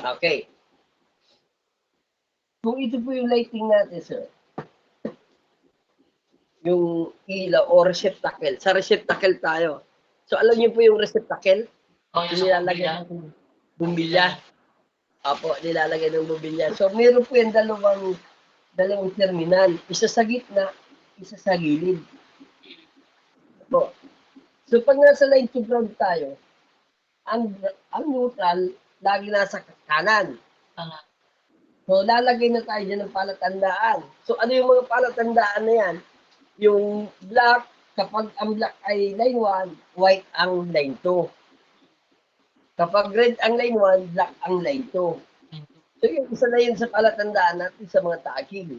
Okay. Kung ito po yung lighting natin, sir, yung ilaw o receptacle. Sa receptacle tayo. So, alam niyo po yung receptacle? Oh, yung Yung sa nilalagay bumbilya. ng bumbilya. Apo, nilalagay ng bumbilya. So, meron po yung dalawang terminal. Isa sa gitna, isa sa gilid. Apo. So, pag nasa line to ground tayo, ang neutral, lagi nasa kanan. Tama. So, lalagay na tayo dyan ng palatandaan. So, ano yung mga palatandaan na yan? Yung black, kapag ang black ay line 1, white ang line 2. Kapag red ang line 1, black ang line 2. So, yung isa na yun sa palatandaan natin sa mga takil.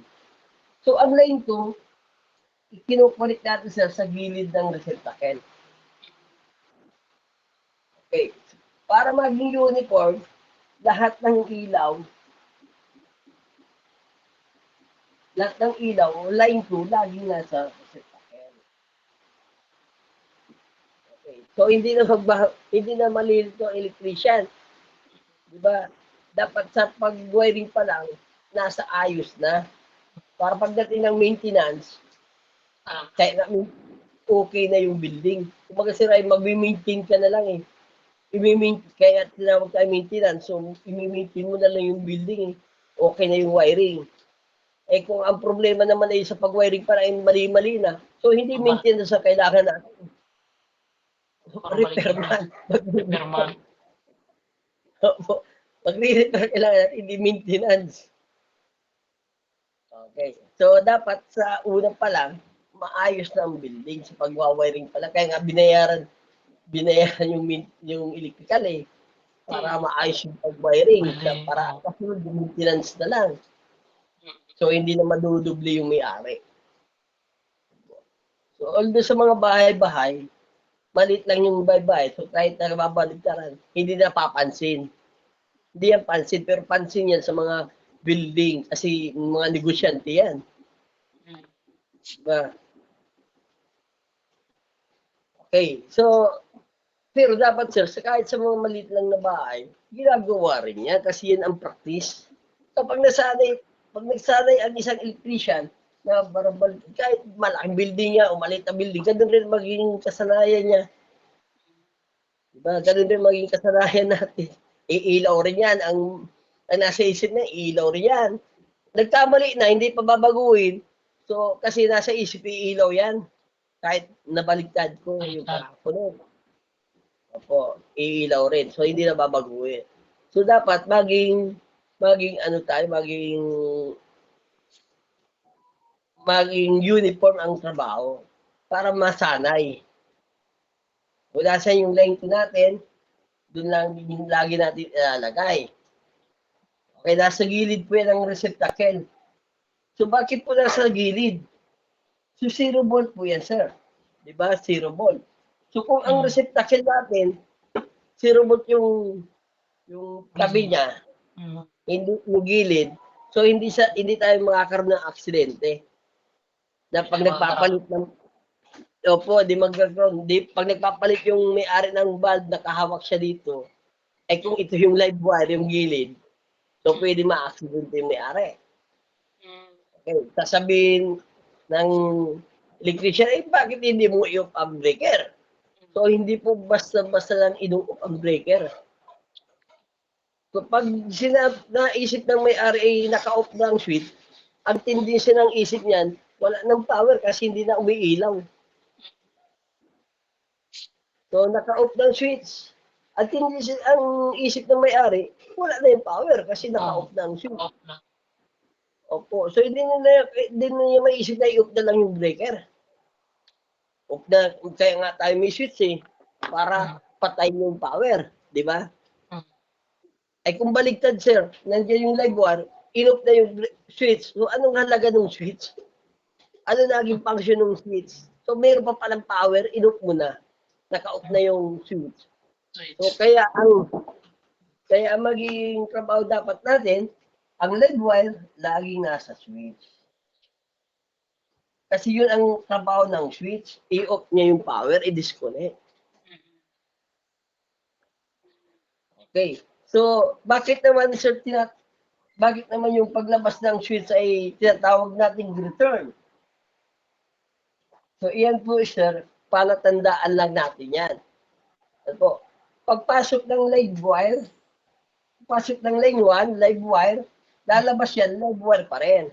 So, ang line 2, kinukulit natin sa gilid ng receptacle. Okay. Para maging uniform, lahat ng ilaw, line 2, laging nasa receptacle. Okay. So, hindi na malilito ang electrician. Diba? Dapat sa pag-wiring pa lang, nasa ayos na. Para pagdating ng maintenance, kaya na okay na yung building. Kumbaga sir, ay mag-maintain ka na lang eh. Kaya tinawag tayo maintenance. So, i-maintain mo na lang yung building eh. Okay na yung wiring. Eh kung ang problema naman ay sa pag-wiring para ay mali-mali na, so hindi maintenance ang kailangan natin. Repairman. Repairman. Magre-repair kailangan natin, hindi maintenance. Okay. So, dapat sa una pa lang, maayos na ang building sa pagwawiring pala. Kaya nga binayaran yung electrical eh. Para maayos yung pag-wiring. Para kasunod, maintenance na lang. So, hindi na madudubli yung may-ari. So, although sa mga bahay-bahay, maliit lang yung bahay-bahay. So, kahit nagbabaligtaran, hindi na papansin. Hindi yan pansin, pero pansin yan sa mga building. Kasi mga negosyante yan. Diba? Okay, so, pero dapat sir, kahit sa mga maliit lang na bahay, ginagawa rin yan kasi yan ang practice. Kapag pag nagsanay ang isang electrician na barabal, kahit malaking building niya o maliit na building, ganun rin magiging kasanayan niya. Diba? Ganun rin magiging kasanayan natin. Iilaw rin yan. Ang nasa isip na, iilaw rin yan. Nagkamali na, hindi pa babaguhin. So, kasi nasa isip, iilaw yan. Kahit nabaligtad ko yung kahapon. Opo, iilaw rin. So, hindi na babaguhin. So, dapat maging uniform ang trabaho para masanay. Wala sa yung line natin, doon lang yung lagi natin ilalagay. Okay, nasa gilid po yan ang receptacle. So, bakit po nasa gilid? So, 0 volt po yan, sir. Diba? 0 volt. So, kung ang receptacle natin, 0 volt yung tabi niya, hindi yung gilid, so hindi tayo makakaroon ng aksidente. Na pag nagpapalit ng pag nagpapalit yung may-ari ng bulb, nakahawak siya dito, ay kung ito yung live wire, yung gilid, so pwede ma-aksidente yung may-ari. Okay, sasabihin ng electrician, bakit hindi mo i-off ang breaker? So, hindi po basta-basta lang i-off ang breaker. So, pag naisip ng may-ari ay naka-off na ang switch, ang tendency ng isip niyan, wala ng power kasi hindi na umiilaw. So, naka-off ng switch. Ang tendency, ang isip ng may-ari, wala na yung power kasi naka-off na ang switch. Opo. So, hindi na maisip na i-off na lang yung breaker. Off na, kaya nga tayo may switch eh, para patay yung power. Di ba? Ay kung baligtad sir, nandiyan yung live wire, in-off na yung switch. So anong halaga ng switch? Ano naging function ng switch? So meron pa palang power, in-off mo na. Naka-off na yung switch. So kaya ang magiging trabaho dapat natin, ang live wire, laging nasa switch. Kasi yun ang trabaho ng switch. I-off niya yung power, i-disconnect. Okay. So, bakit naman, sir, bakit naman yung paglabas ng switch ay tinatawag nating return? So, iyan po, sir, palatandaan lang natin yan. Ano, pagpasok ng live wire, pasok ng line 1, live wire, lalabas yan, live wire pa rin.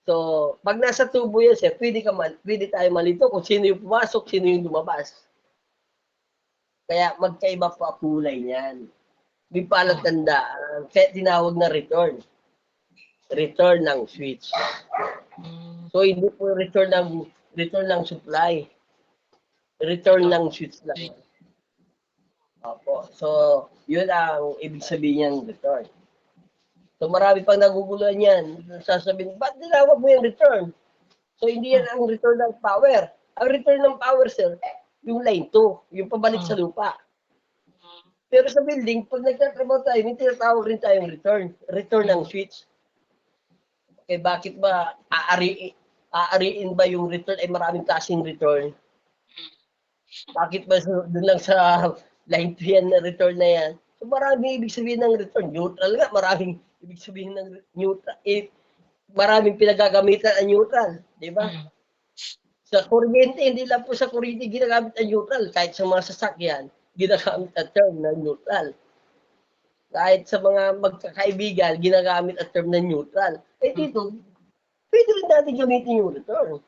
So, pag nasa tubo yan, sir, pwede tayo malito kung sino yung pumasok, sino yung lumabas. Kaya magkaiba po ang kulay niyan. May palatandaan, kaya tinawag na return. Return ng switch. So, hindi po return ng supply. Return ng switch lang. Opo. So, yun ang ibig sabihin ng return. So, marami pang naguguluhan yan. Sasabihin, ba't tinawag mo yung return? So, hindi yan ang return ng power. Ang return ng power, sir, yung line 2, yung pabalik sa lupa. Pero sa building, pag nagtatrabaho tayo, may tinatawag rin tayong return ng switch. Okay, bakit ba aariin ba yung return ay maraming klaseng return? Bakit ba doon lang sa line 2 yan na return na yan? So maraming ibig sabihin ng return. Neutral nga, maraming ibig sabihin ng neutral. Maraming pinagagamitan ang neutral, di ba? Sa kuryente, hindi lang po sa kuryente ginagamit ang neutral. Kahit sa mga sasakyan, ginagamit ang term na neutral. Kahit sa mga magkakaibigan, ginagamit ang term na neutral. Eh dito, pwede rin natin gamitin yung return.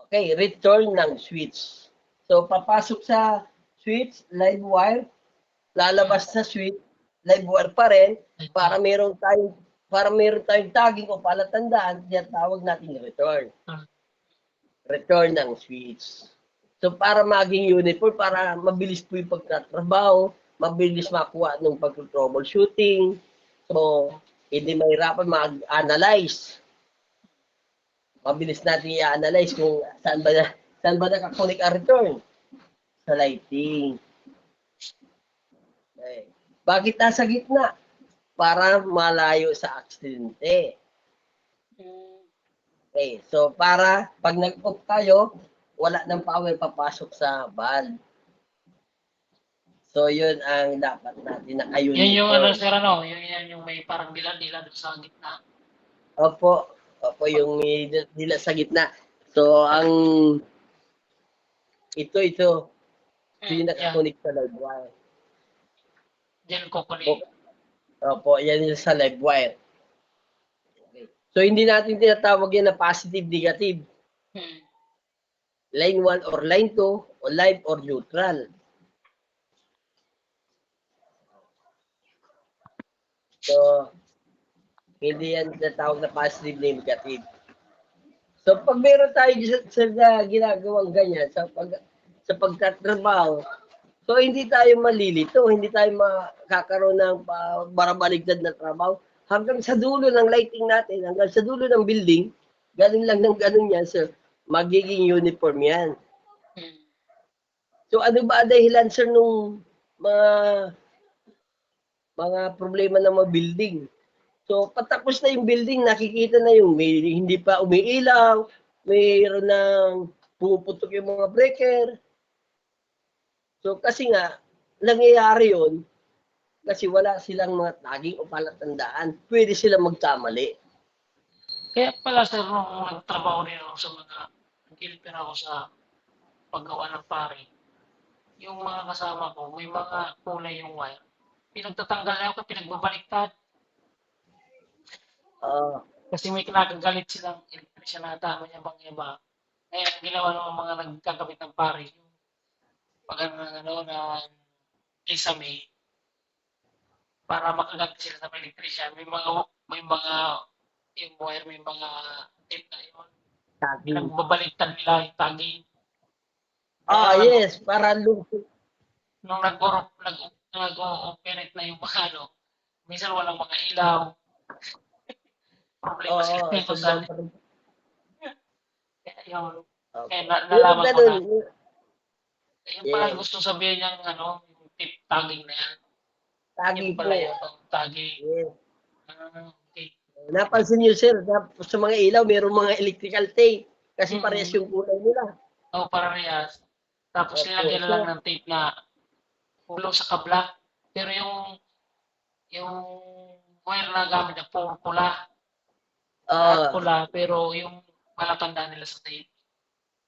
Okay, return ng switch. So, papasok sa switch, live wire, lalabas sa switch, live wire pa rin, para meron tayong tagging o palatandaan, tawag natin return. Return ng switch. So, para maging uniform, para mabilis po yung pagtatrabaho, mabilis makuha ng pag-troubleshooting. So, hindi mahirapan mag-analyze. Mabilis natin i-analyze kung saan ba nakakonek ang return. Sa lighting. Okay. Bakit nasa gitna? Para malayo sa aksidente. Okay, so para pag nag-off tayo, wala ng power papasok sa valve. So, yun ang dapat natin na ayun. Yan yung ano, sir, ano, yung may parang dila-dila sa gitna. Opo, yung may dila sa gitna. So, ang ito, yung nakakunik sa live wire. Diyan ko kunik. Opo, yan yung sa live wire. Okay. So, hindi natin tinatawag yan na positive, negative. Line 1 or line 2, o live or neutral. So, hindi yan tinatawag na positive na negative. So, pag meron tayo sa ginagawang ganyan, sa pagtatrabaho, so hindi tayo malilito, hindi tayo makakaroon ng barabaligtad na trabaho. Hanggang sa dulo ng lighting natin, hanggang sa dulo ng building, galing lang ng ganun yan, sir, magiging uniform yan. So, ano ba dahilan, sir, nung mga problema ng mga building? So, patapos na yung building, nakikita na yung hindi pa umiilaw, mayroon nang pumuputok yung mga breaker. So, kasi nga, nangyayari yun, kasi wala silang mga tagging o palatandaan, pwede silang magkamali. Kaya pala, sir, nung nagtrabaho rin ako sa mga, nag-ilipin ako sa paggawa ng pari, yung mga kasama ko, may mga kulay yung wire. Pinagtatanggal na ako, pinagbabaliktad. Kasi may kinakagalit silang electrician na tama niya bang iba. Kaya ang ginawa ng mga nagkakabit ng pari, yung pag na kisame, para makaganti sila sa electrician, may mga yung wire, may mga tape na yun. Pinagbabaliktad nila yung tagging. Yes, para lupit. Nung nag-operate na yung mga minsan walang mga ilaw. Problema sila dito sa... Kaya nalaman ko na. Yung pala gusto sabihin niyang yung tip tagging na yan. Tagging pala yung tagging. Yes. Okay. Napansin niyo, sir, sa mga ilaw, mayroong mga electrical tape. Kasi parehas yung kulay nila. Parehas. Tapos nilagyan lang ng tape na blue sa kabla. Pero yung wire na gamit na pula, lahat Ah, pula, pero yung palatandaan nila sa tape.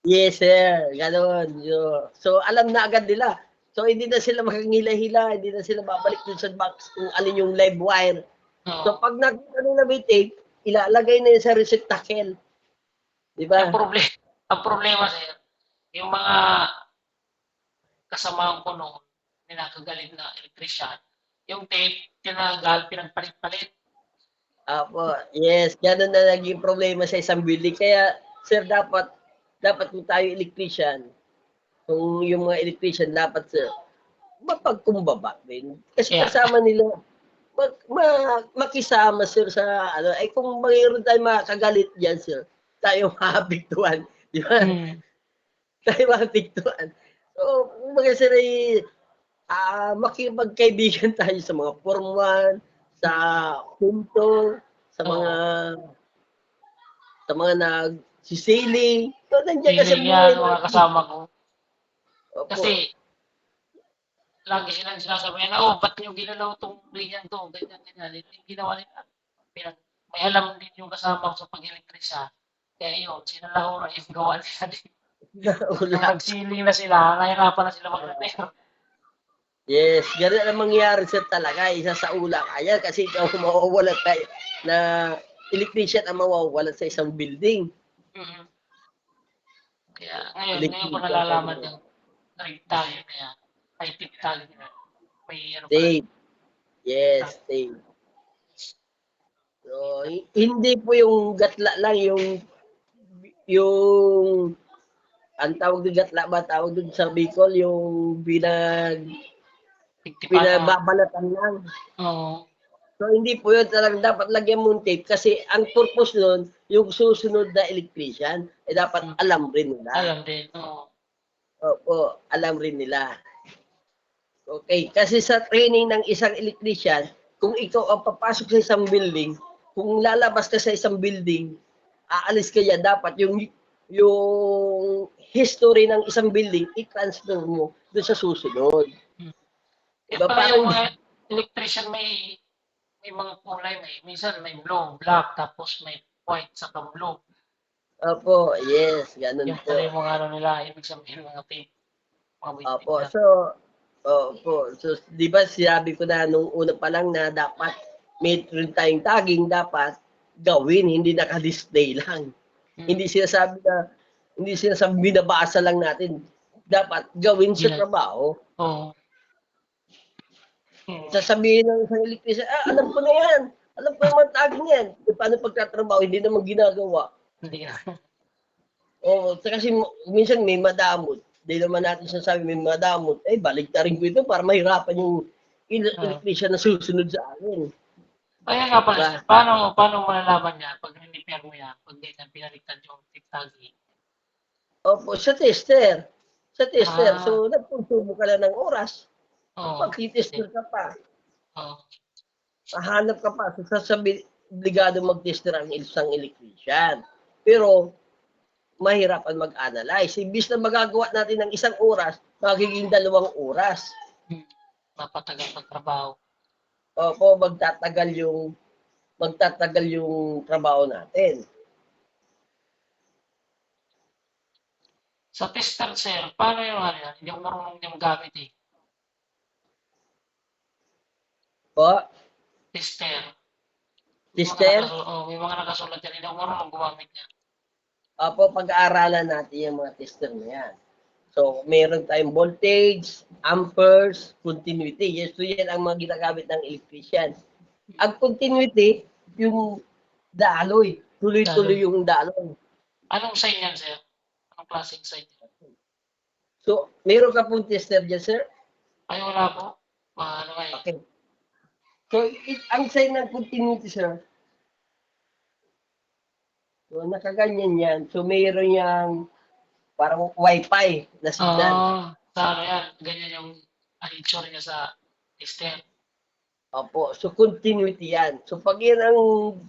yes, sir. Gano'n. So, alam na agad nila. So, hindi na sila makangila-hila, hindi na sila babalik dun sa box kung alin yung live wire. So, Oo. pag nakita nila may tape, ilalagay na yun sa receptacle. Di ba? Ang problema sir, yung mga kasamahan ko noon, ninakagalit na elektrisyan, yung tape, tinanggal, pinagpalit-palit. Apo, yes. Gano'n na naging problema sa isang building. Kaya, sir, dapat kung tayo electrician, kung yung mga electrician dapat, sir, mapagkumbaba din. Kasi Yeah. kasama nila, makisama, sir, sa ano. Ay, kung mayroon tayong makakagalit dyan, sir, tayo maapektuhan. Di ba? Mm. Tayo maapektuhan. So, mga sir, ay, makipagkaibigan tayo sa mga forman, sa punto, sa mga Oo. nagsisiling. So, nandiyan ka sa Feeling buhay yan, mga natin. kasama ko. Opo. Kasi, lagi silang sinasabi na, oh, ba't nyo ginalaw itong ganyan to, ganyan, ganyan. Yung ginawa nila. May alam din yung kasama ko sa pag-elektrisa. Kaya yun, sinalahura yung gawa nila din. Nung Wala. nagsiling na sila, nahirapan na sila mag-repair. Yes, ganun ang mangyayari sir talaga. Isa sa ulang. Ayan, kasi ikaw mawawalan tayo na electrician ang mawawalan sa isang building. Mm. Kaya ngayon ko Electrician. nalalaman yung rig tayo kaya high tip tayo na may ano pala. Safe. Yes, safe. So, hindi po yung gatla lang, yung ang tawag doon gatla ba, tawag doon sa Bicol, yung Tigtipan pinababalatan lang. Oo. So, hindi po yun talagang dapat lagyan mong tape kasi ang purpose nun, yung susunod na electrician, dapat alam rin nila. Alam din. Oo. Opo, alam rin nila. Okay, kasi sa training ng isang electrician, kung ikaw ang papasok sa isang building, kung lalabas ka sa isang building, aalis ka yan, dapat yung history ng isang building, i-transfer mo doon sa susunod. Yan Diba? pala yung Parang, mga electrician may mga kulay minsan may blue, black, tapos may white sa blue. opo, yes, ganun Yung pala po. yung mga ano nila, ibig sabihin mga tape, mga Opo, waiting na. so, di ba sinabi ko na nung una pa lang na dapat may rin tayong tagging dapat gawin, hindi naka-display lang. Hindi sinasabi na, hindi sinasabi binabasa lang natin. Dapat gawin sa trabaho. Oo. Sasabihin ng isang electrician, alam ko na yan. Alam ko naman tagging yan. E, paano pagtatrabaho, hindi naman ginagawa. Hindi na. Oo, kasi minsan may madamot. Hindi naman natin sinasabi may madamot. Eh, balik na rin ko ito para mahirapan yung electrician na susunod sa akin. Kaya nga pala, Diba? sir, paano malalaman niya pag repair mo yan, pag ganyan pinalitan yung tigtagi? Opo, sa tester. Sa tester. Ah, So, nagkonsumo ka lang ng oras. oo. Magtitester ka pa. Oo. Mahanap ka pa. So, obligado mag-tester ang isang electrician. Pero, mahirapan mag-analyze. Imbis na magagawa natin ng isang oras, magiging 2 oras. Mapatagal pagtrabaho. Opo, magtatagal yung trabaho natin. Sa tester, sir, paano yung ano yan? Hindi ako marunong yung gamit eh. Po, Tester. tester. May mga nakasulat yan. Hindi ako marunong gumamit niya. Opo, pag-aaralan natin yung mga tester na yan. So, meron tayong voltage, amperes, continuity. Yes, so yan ang mga ginagamit ng electrician. Ang continuity, yung daloy. Tuloy-tuloy yung daloy. Anong sign yan, sir? Anong klaseng sign yan? So, meron ka pong tester dyan, sir? Ay, wala po. Ano nga eh. Okay. So, ang sign ng continuity, sir, so, nakaganyan yan. So, meron yang parang wifi na signal. Sa ano yan? Ganyan yung itsura niya sa tester. Opo, so continuity yan. So pag yan ang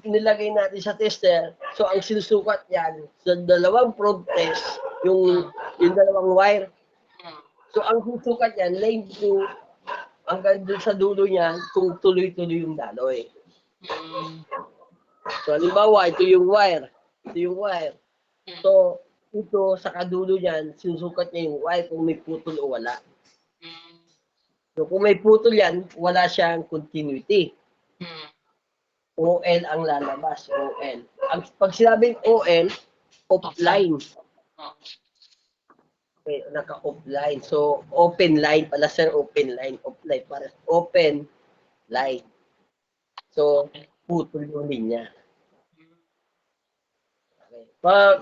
nilagay natin sa tester, so ang sinusukat yan sa dalawang probe test, yung dalawang wire. So ang susukat yan, line to hanggang dun sa dulo niya kung tuloy-tuloy yung daloy. Mm. So, halimbawa, ito yung wire. Ito yung wire. Mm. So, ito sa kadulo niyan, sinusukat niya yung wire kung may putol o wala. Mm. So, kung may putol yan, wala siyang continuity. Mm. OL ang lalabas, OL. Pag sinabing OL, offline. Oh. Okay, naka-offline. So, open line pala sir, open line. Offline para open line. So, putol yung linya. Okay.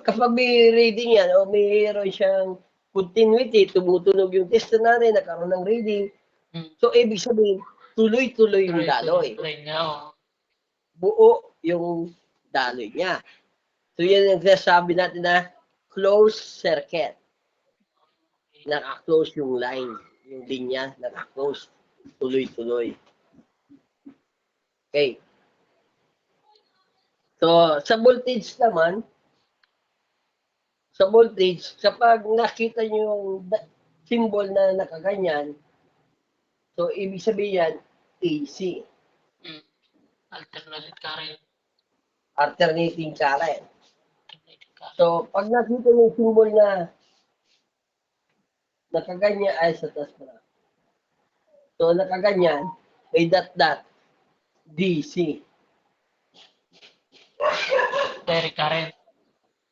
Kapag may reading yan, o mayroon siyang continuity, tumutunog yung tester natin, nagkaroon ng reading. Mm. So, ibig sabihin, tuloy-tuloy yung daloy. Tuloy niya, oh. Buo yung daloy niya. So, yan yung sabi natin na closed circuit. Naka-close yung line. Yung linya, naka-close. Tuloy-tuloy. Okay. So, sa voltage naman, kapag nakita nyo yung symbol na nakaganyan, so, ibig sabihin yan, AC. Mm. Alternating current. Alternating current. Alternating current. So, pag nakita yung symbol na nakaganyan, ay sa taas pala. So, nakaganyan, may dot-dot, DC. Direct current.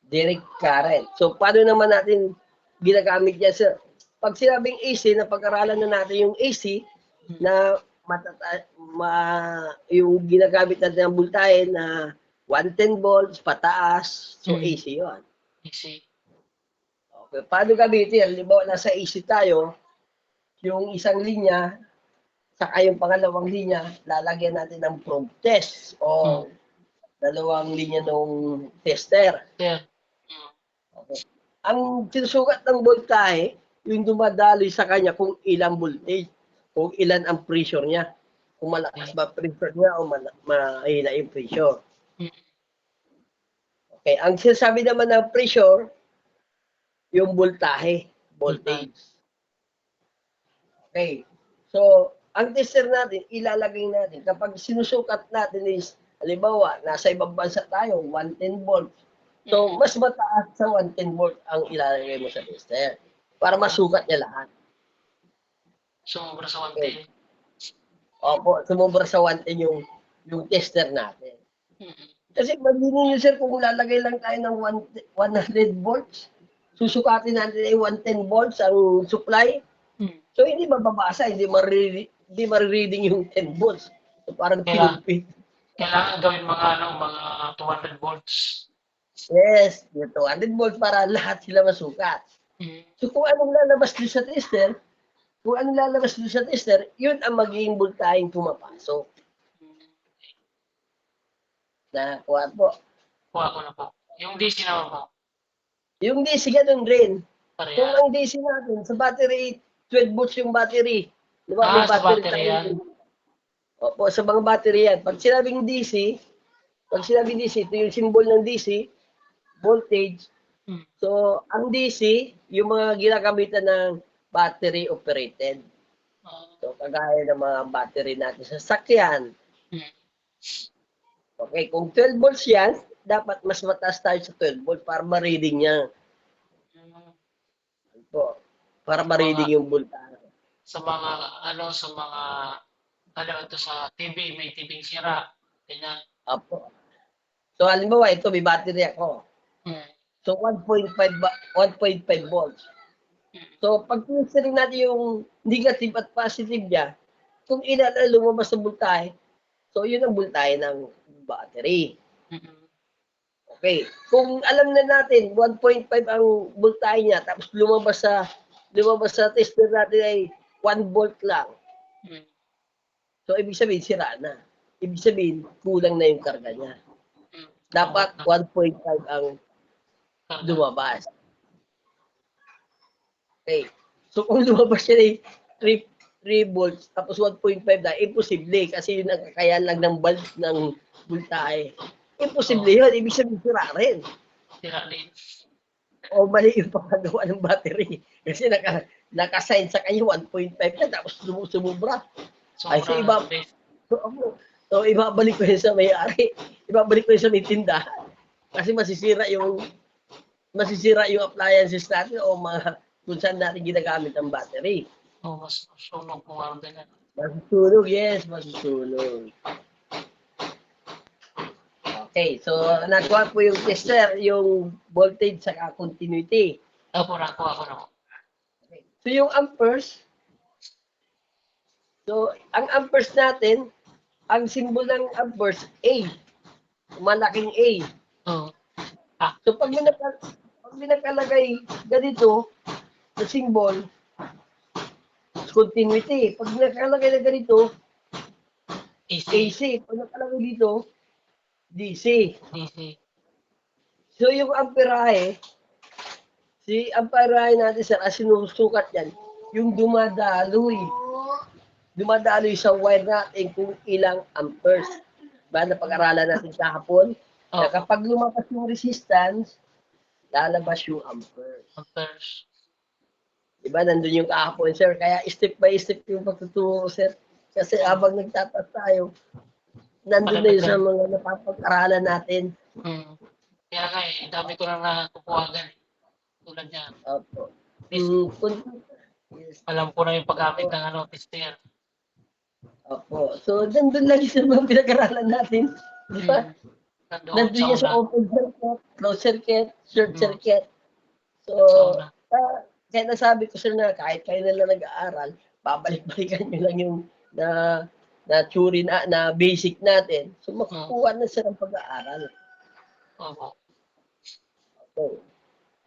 Direct current. So, paano naman natin ginagamit yan, sir? Pag sinabing AC, napag-aralan na natin yung AC na yung ginagamit natin ng voltahe na 110 volts, pataas. So, AC yun. AC. Okay. Paano gamitin? Halimbawa, nasa AC tayo, yung isang linya, saka yung pangalawang linya, lalagyan natin ng probe test o dalawang linya ng tester. Yeah. Okay. Ang sinusukat ng voltahe, yung dumadaloy sa kanya kung ilang voltage, kung ilan ang pressure niya. Kung malakas ba pressure niya o mahina yung pressure. Okay, ang sinasabi naman ng pressure, yung voltage. Okay. So, ang tester natin, ilalagay natin. Kapag sinusukat natin is, halimbawa, nasa ibang bansa tayo, 110 volts. So, mas mataas sa 110 volts ang ilalagay mo sa tester para masukat niya lahat. Sumobra sa 110. Opo, sumobra sa 110 yung tester natin. Kasi malino nyo sir, kung lalagay lang tayo ng 100 volts, susukatin natin ay 110 volts ang supply. So, hindi mababasa, hindi marireading yung 10 volts. So, parang tinupit. Kailangan gawin mga 200 volts. Yes, yung 200 volts para lahat sila masukat. So, kung anong lalabas doon sa tester, yun ang magiging voltaheng pumapasok. Nakuha po. Kuha ko na po. Yung DC naman po. Yung DC ganun rin. Pareha. Kung ang DC natin, sa battery, 12 volts yung battery. Di ba? May Sa battery tayo. yan. Opo, sa mga battery yan. Pag sinabing DC, ito yung symbol ng DC, voltage. So, ang DC, yung mga ginagamitan ng battery operated. So, kagaya ng mga battery natin sa sasakyan. Okay, kung 12 volts yan, dapat mas mataas tayo sa 12 volts para ma-reading niya. Po, para ma-reading yung voltage. Sa mga ito sa TV, may TV sira. Ganyan. Apo. So, halimbawa, ito, may battery ako. So, 1.5 volts. So, pag pinsirin natin yung negative at positive niya, kung ilan ang lumabas sa voltahe, so, yun ang voltahe ng battery. Okay. Kung alam na natin, 1.5 ang voltahe niya, tapos lumabas sa tester natin ay 1 volt lang. So, ibig sabihin, sira na. Ibig sabihin, kulang na yung karga niya. Dapat 1.5 ang lumabas. Okay. So, kung lumabas siya ay 3 volts, tapos 1.5 na, imposible. Kasi yun ang kakayahan lang ng bulb ng voltahe. Imposible yun. Ibig sabihin, sira rin. Sira din. O mali yung pagkagawa ng battery. Kasi nakasign sa kanya 1.5 na tapos sumubra. Ay, so Sobrang so ibabalik ko yun sa may-ari. Ibabalik ko yun sa may tindahan. Kasi masisira yung appliances natin o mga kung saan natin ginagamit ang battery. mas sunog kung ano ganyan. Masusunog, yes, masusunog. Okay, so nakuha po yung tester, yung voltage sa continuity. Ako na. So yung amperes, so ang amperes natin, ang symbol ng amperes, A. Malaking A. Oo. So pag may nakalagay ganito, na symbol, continuity. Pag nakalagay na ganito, AC. Pag nakalagay dito, DC. So yung amperahe, amperahe natin sir, as sinusukat yan, yung dumadaloy sa wire natin kung ilang amperes. Diba, napag-aralan natin kahapon, na kapag lumabas yung resistance, lalabas yung amperes. Diba, nandun yung kahapon, sir. Kaya step by step yung pagtuturo, sir. Kasi habang nagtatas tayo, nandun na yun sa mga napapag-aralan natin. Kaya nga dami ko na nakukuhagan. Tulad niya. Opo. Yes. Alam ko na yung paggamit ng tester. Opo. So, nandun lang yung mga pinag-aralan natin. Diba? Nandun yan sa open circuit, closed circuit, short circuit. So, kaya nasabi ko sir na kahit kayo na lang nag-aaral, babalik-balikan nyo lang yung na theory na basic natin. So, makukuha na sir ang pag-aaral. Okay.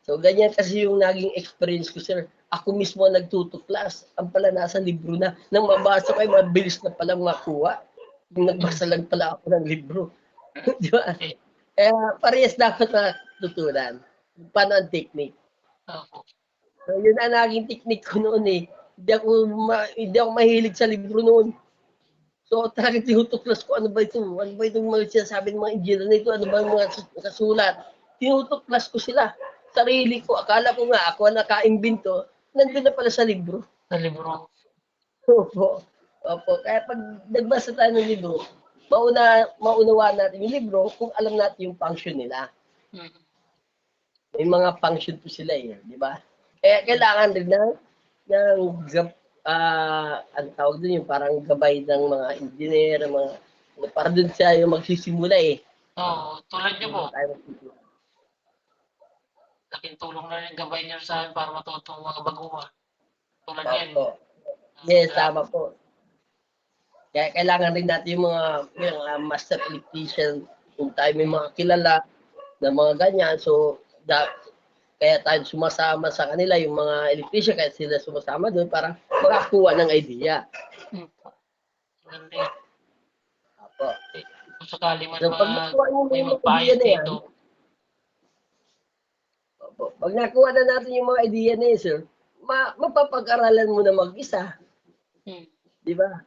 So, ganyan kasi yung naging experience ko, sir. Ako mismo nagtutuklas. Ang pala nasa libro na. Nang mabasa ko, mabilis na palang makuha. Yung nagbasa lang pala ako ng libro. Di ba? Kaya parehas dapat na tutunan. Paano ang technique? So, yun ang naging technique ko noon eh. Hindi ako mahilig sa libro noon. So, talagang tinutuklas ko, ano ba ito? Ano ba itong mga sinasabi ng mga engineer na ito? Ano ba yung mga kasulat? Tinutuklas ko sila. Sarili ko, akala ko nga, ako ang naka-imbento, nandun na pala sa libro. Sa libro? Opo. Kaya pag nagbasa tayo ng libro, maunawaan natin yung libro kung alam natin yung function nila. May mga function po sila eh, di ba? Kaya kailangan din ang tawag dun yung parang gabay ng mga engineer, para dun siya yung magsisimula eh. Oo, tulad niyo po. Laking tulong na rin gabay niyo sa amin para matuto ang mga baguhan. Tulad yan. Yes, tama po. Kaya kailangan rin natin yung mga master electrician, kung tayo may mga kilala na mga ganyan. So, kaya tayo sumasama sa kanila, yung mga electrician, kaya sila sumasama doon para makakuha ng idea. Ganda yan. Apo. Kung sakali man may magpaayos dito. Pag nakuha na natin yung mga idea na yun, sir, mapapag-aralan mo na mag-isa. Di ba?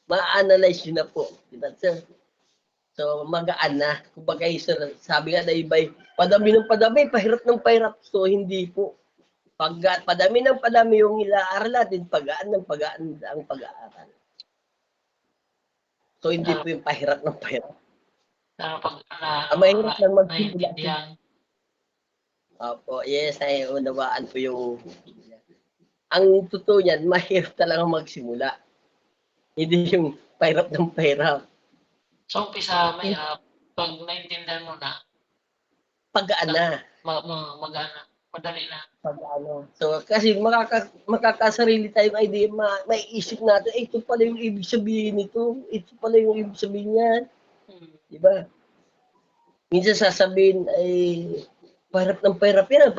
Ma-analyze yun na po. Di ba, sir? So, magaan na. Kumbaga, sir, sabi nga na iba, padami ng padami, pahirap ng pahirap. So, hindi po. Padami ng padami yung ilaaral natin, pagaan ng pagaan ang pag-aaral. So, hindi po yung pahirap ng pahirap. Mahirap lang magsimula. Opo, yes, ay unawaan po yung... Ang totoo niyan, mahirap talaga magsimula. Hindi yung pahirap ng pahirap. So, umpisa, pag naintindihan mo na, pagaan na. Magana. Madali na. Pag-ano. So, kasi makakasarili tayong idea, maiisip natin, ito pala yung ibig sabihin nito, ito pala yung ibig sabihin niyan. Diba? Minsan sasabihin ay pahirap ng pahirap yan.